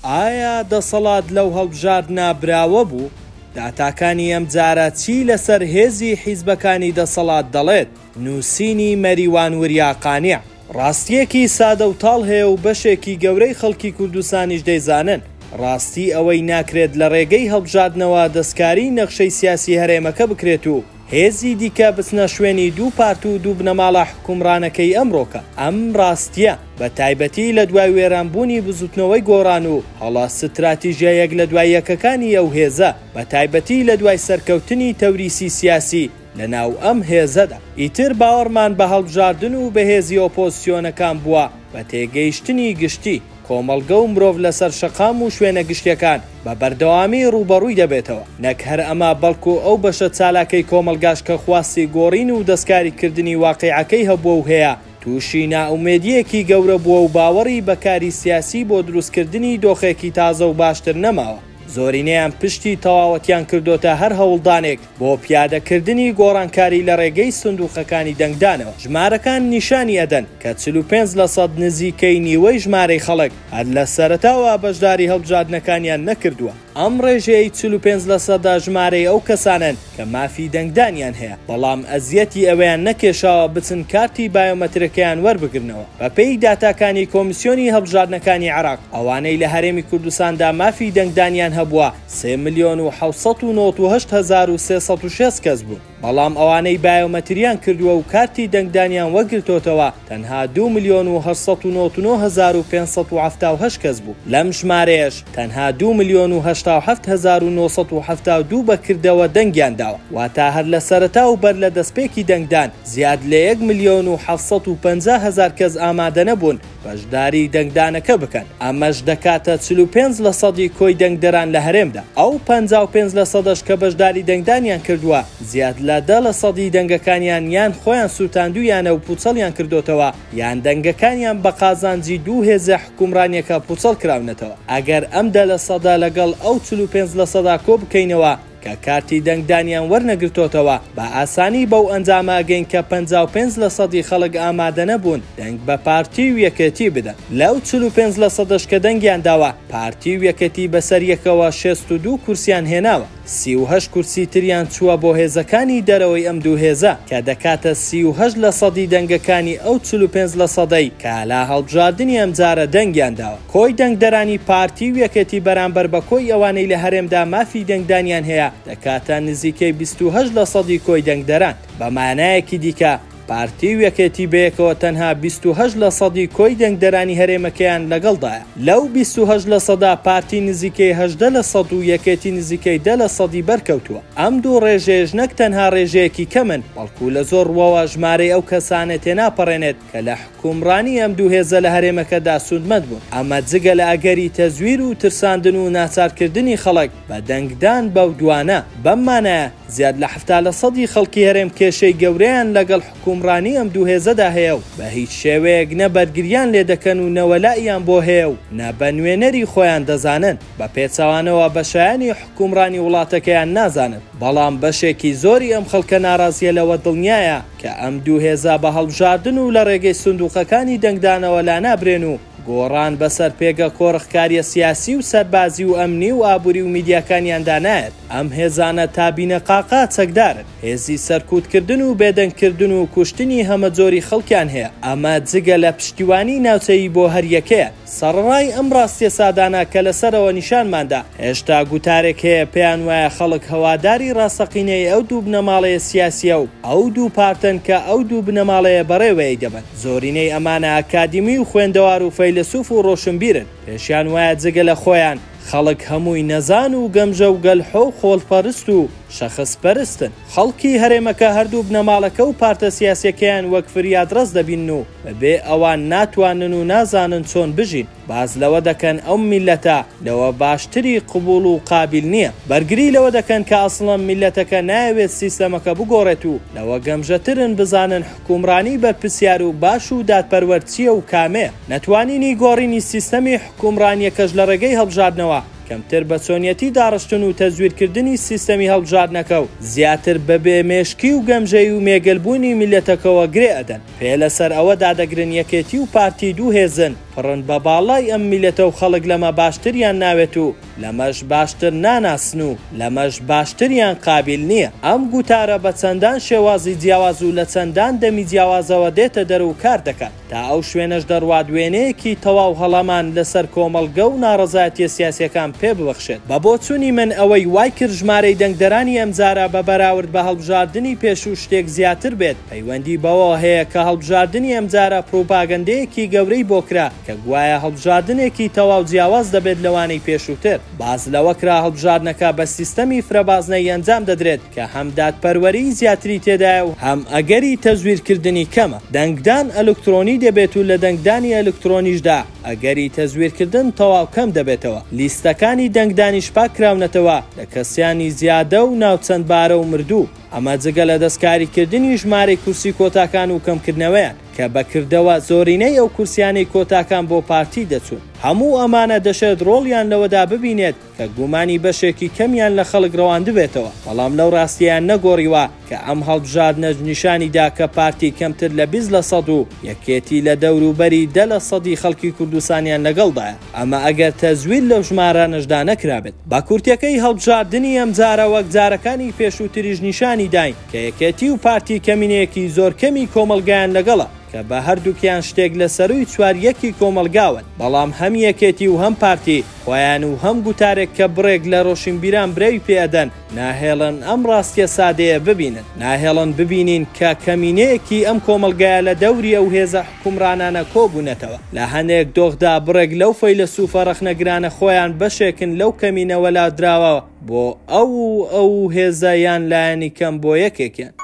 ئایا دەسەڵات لەو هەڵبژاردنا براوە بوو؟ داتاکانی ئەم جارە چی لەسەر هێزی حیزبەکانی دەسەڵات دەڵێت؟ نووسینی مەریوان وریاقانیع ڕاستیەکی سادە و تاڵ هەیە و بەشێکی گەورەی خەڵکی کوردستانیش دەیزانن. ڕاستی ئەوەی ناکرێت لە ڕێگەی هەڵبژاردنەوە دەستکاری نەخشەی سیاسی هەرێمەکە بکرێت و هێزی دیکە بچنە شوێنی دوو پارت و دوو بنەماڵە حکومڕانەکەی ئەمڕۆکە. ئەم ڕاستیە بە تایبەتی لە دوای وێرانبوونی بزوتنەوەی گۆڕان و هەڵا ستراتیژیەیەک لە دوای یەکەکانی ئەو هێزە بە تایبەتی لە دوای سەرکەوتنی تەوریسی سیاسی لە ناو ئەم هێزەدا ئیتر باوەڕمان بە هەڵبژاردن و بەهێزی ئۆپۆزیسیۆنەکان بووە بە تێگەیشتنی گشتی کۆمەڵگە و مرۆڤ لەسەر شەقام و شوێنە گشتیەکان بە بەردەوامی ڕوبەڕووی دەبێتەوە. نەک هەر ئەمە بەڵکو ئەو بەشە چالاکەی کۆمەلگاش کە خواستی گۆڕین و دەستکاریکردنی واقیعەکەی هەبووە و هەیە تووشی نائومێدیەکی گەورە بووە و باوەڕی بەکاری سیاسی بۆ دروستکردنی دۆخێکی تازە و باشتر نەماوە. زۆرینەیان پشتی تەواوەتیان کردوتە هەر هەوڵدانێک بۆ پیادەکردنی گۆڕانکاری لە ڕێگەی سندوقەکانی دەنگدانەوە. ژمارەکان نیشانی ئەدەن کە 45% نزیکەی نیوەی ژمارەی خەڵک هەر لە سەرەتاوە بەشداری هەڵبژاردنەکانیان نەکردووە. ئەم ڕێژەی 45% ژمارەی ئەو کەسانن کە مافی دەنگدانیان هەیە، بەڵام ئەزیەتی ئەوەیان نەکێشاوە بچن کارتی بایۆمەترەکەیان وەربگرنەوە. بەپێی داتاکانی کۆمیسیۆنی هەڵبژاردنەکانی عێراق، ئەوانەی لە هەرێمی کوردستاندا مافی دەنگدانیان هەبووە 3,798,306 کەس بوون، بەڵام ئەوانەی بایۆمەتریان کردووە و کارتی دەنگدانیان وەرگرتوتەوە تەنها 2,897,578 کەس بوو. لەم ژمارەیەش تەنها 2,087,972 بەکردەوە دەنگیان داوە، واتە هەر لە سەرەتا و بەر لە دەستپێکی دەنگدان زیاد لە 1,750,000 کەس ئامادە نەبوون بەشداری دەنگدانەکە بکەن. ئەمەش دەکاتە 45% کۆی دەنگدەران لە هەرێمدا. ئەو 55% کە بەشداری دەنگدانیان کردووە زیاد لە 10% دەنگەکانیان یان خۆیان سووتاندویانە و پوچەڵیان کردوتەوە یان دەنگەکانیان بە قازانجی دوو هێزە حکومڕانیەکە پوچەڵ کراونەتەوە. ئەگەر ئەم 10% لەگەڵ ئەو 45% کۆ بکەینەوە کە کارتی دەنگدانیان وەرنەگرتوتەوە، بە ئاسانی بەو ئەنجامە گەین کە 55% خەڵک ئامادە نەبوون دەنگ بە پارتی و یەکێتی بدەن. لەو 45% کە دەنگیان داوە، پارتی و یەکێتی بەسەریەکەوە 62 کورسیان هێناوە. 38 کورسی تریان چووە بۆ هێزەکانی دەرەوەی ئەم دوو هێزە کە دەکاتە 38% دەنگەکانی ئەو 45% کە لە هەڵبژاردننی ئەم جارە دەنگیان داوە. کۆی دەنگدەرانی پارتی و یەکێتی بەرامبەر بە کۆی ئەوانەی لە هەرێمدا مافی دەنگدانیان هەیە دەکاتە نزیکەی 28% کۆی دەنگدەران. بە مانایەکی دیکە پارتی و یەکێتی بەیەکەوە تەنها 28% کۆی دەنگدەرانی هەرێمەکەیان لەگەڵدایە. لەو 28% پارتی نزیکەی 18% و یەکێتی نزیکەی 10% بەرکەوتووە. ئەم دوو ڕێژێژ نەک تەنها ڕێژەیەکی کەمن، بەڵکو لە زۆر ڕۆوە ژمارەی ئەو کەسانە تێناپەڕێنێت کە لە حکومڕانی ئەم دوو هێزە لە هەرێمەکەدا سوودمەند بوون. ئەمە جگە لە ئەگەری تەزویر و ترساندن و ناچارکردنی خەڵک بە دەنگدان بەو دوانە. بەممانایە زیاد لە 70% خەڵکی هەرێم کێشەی گەورەیان لەگەڵ حکومڕانی ئەم دوو هێزەدا هەیە و بە هیچ شێوەیەک نە بەرگریان لێ دەکەن و نەوەلاییان بۆ هەیە و نە بە نوێنەری خۆیان دەزانن. بە پێچەوانەوە بەشایانی حکومڕانی وڵاتەکەیان نازانن، بەڵام بەشێکی زۆری ئەم خەڵکە ناڕازیە لەوە دڵنیایە کە ئەم دوو هێزە بە هەڵبژاردن و لە ڕێگەی سندوقەکانی دەنگدانەوە لا نابرێن و گۆڕان بەسەر پێگە کۆڕخکاریە سیاسی و سەربازی و ئەمنی و ئابووری و میدیاکانیاندا نایەت. ئەم هێزانە تابینە قاقا چەکدارن، هێزی سەرکوتکردن و بێدەنگکردن و کوشتنی هەمە جۆری خەڵکیان هەیە. ئەمە جگە لە پشتیوانی ناوچەیی بۆ هەریەکەیە. سەرڕای ئەم ڕاستیە سادانە کە لەسەرەوە نیشانماندا هێشتا گوتارێک هەیە پێیان وایە خەڵک هەواداری ڕاستەقینەی ئەو دوو بنەماڵەیە سیاسیە و ئەو دوو پارتن کە ئەو دوو بنەماڵەیە بەڕێوەیە دەبن. زۆرینەی ئەمانە ئاکادیمی و خوێندەوار و فەیلسوف و ڕۆشنبیرن. پێشیان وایە جگە لە خۆیان خەڵک هەمووی نەزان و گەمژە و گەلحۆ و خۆڵپەرست و شەخصپەرستن. خەڵکی هەرێمەکە هەردوو بنەماڵەکە و پارتە سیاسیەکەیان وەک فریاد ڕست دەبین و بەبێ ئەوان ناتوانن و نازانن چۆن بژین. باز لەوە دەکەن ئەو میلەتە لەوە باشتری قبول و قابل نییە. بەرگری لەوە دەکەن کە ئەسڵەن میلەتەکە ناوێت سیستەمەکە بگۆڕێت و لەوە گەمژەترن بزانن حکومڕانی بەرپرسیار و باش و دادپەروەرچیە و کامەیە. نەتوانینی گۆڕینی سیستەمی حکومڕانیەکەش لە ڕێگەی هەڵبژاردنەوە کەمتر بە چۆنیەتی داڕشتن و تەزویرکردنی سیستەمی هەڵبژاردنەکە و زیاتر بەبێ مێشکی و گەمژەی و مێگەلبوونی میلەتەکەوە گرێ ئەدەن. پێ لەسەر ئەوە دادەگرن یەکێتی و پارتی دوو هێزن پڕن بە باڵای ئەم میلەتە و خەڵک لەمە باشتریان ناوێت و لەمەش باشتر ناناسن و لەمەش باشتریان قابل نییە. ئەم گوتارە بە چەندان شێوازی جیاواز و لە چەندان دەمی جیاوازەوە دێتە دەرە و کار دەکات تا ئەو شوێنەش دەڕوادوێنەیەکی تەواو هەڵەمان لەسەر کۆمەڵگە و ناڕەزایەتیە سیاسیەکان پێ ببەخشێت. بە بۆچوونی من ئەوەی وای کرد ژمارەی دەنگدەرانی ئەمجارە بە بەراورد بە هەڵبژاردننی پێش و شتێک زیاتر بێت. پەیوەندی بەوە هەیە کە هەڵبژاردننی ئەمجارە پرۆپاگەندەیەکی گەورەی بۆ کرا کە گوایە هەڵبژاردنێکی تەواو جیاواز دەبێت لەوانەی پێشووتر. باز لەوە کرا هەڵبژاردنەکە بە سیستەمی فرەبازنەی ئەنجام دەدرێت کە هەم دادپەروەری زیاتری تێدایە و هەم ئەگەری تەزویرکردنی کەمە. دەنگدان ئەلکترۆنی دەبێت و لە دەنگدانی ئەلکترۆنیشدا ئەگەری تەزویرکردن تەواو کەم دەبێتەوە. لیستەکانی دەنگدانیش پاک کراونەتەوە لە کەسیانی زیادە و ناوچەندبارە و مردوو. ئەمە جگە لە دەستکاریکردنی ژمارەی کورسی کۆتاکان و کەمکردنەوەیان کە بەکردەوە زۆرینەی ئەو کورسیانەی کۆتاکان بۆ پارتی دەچون. هەموو ئەمانە دەشێت ڕۆڵیان لەوەدا ببینێت کە گومانی بەشێکی کەمیان لە خەڵک ڕەواندبێتەوە. بەڵام لەو ڕاستیان نەگۆڕیوە کە ئەم هەڵبژاردنە نیشانیدا کە پارتی کەمتر لە 20% و یەکێتی لە دەوروبەری 10% خەڵکی کوردستانیان لەگەڵدایە. ئەمە ئەگەر تەزویر لەو ژمارانەشدا نەکرابێت. بە کورتەکەی هەڵبژاردننی ئەم جارە وەک جارەکانی پێشووتریش نیشانی داین کە یەکێتی و پارتی کەمینەیەکی زۆر کەمی کۆمەلگایان لەگەڵە کە بە هەردووکیان شتێک لە سەروی چواریەکی کۆمەلگاون. بەڵام هەم یەکێتی و هەم پارتی خۆیان و هەم گوتارێک کە بڕێک لە ڕۆشنبیران برەوی پێدەن ناهێڵن ئەم ڕاستیە سادەیە ببینن. ناهێڵن ببینین کە کەمینەیەکی ئەم کۆمەلگایە لە دەوری ئەو هێزە حکومڕانانە کۆبوونەتەوە. لە هەندێک دۆخدا بڕێک لەو فەیلە سوفەرەخنەگرانە خۆیان بەشێکن لەو کەمینەوە لا دراوە بۆ ئەو هێزە یان لایەنی کەم بۆ یەکێکیان.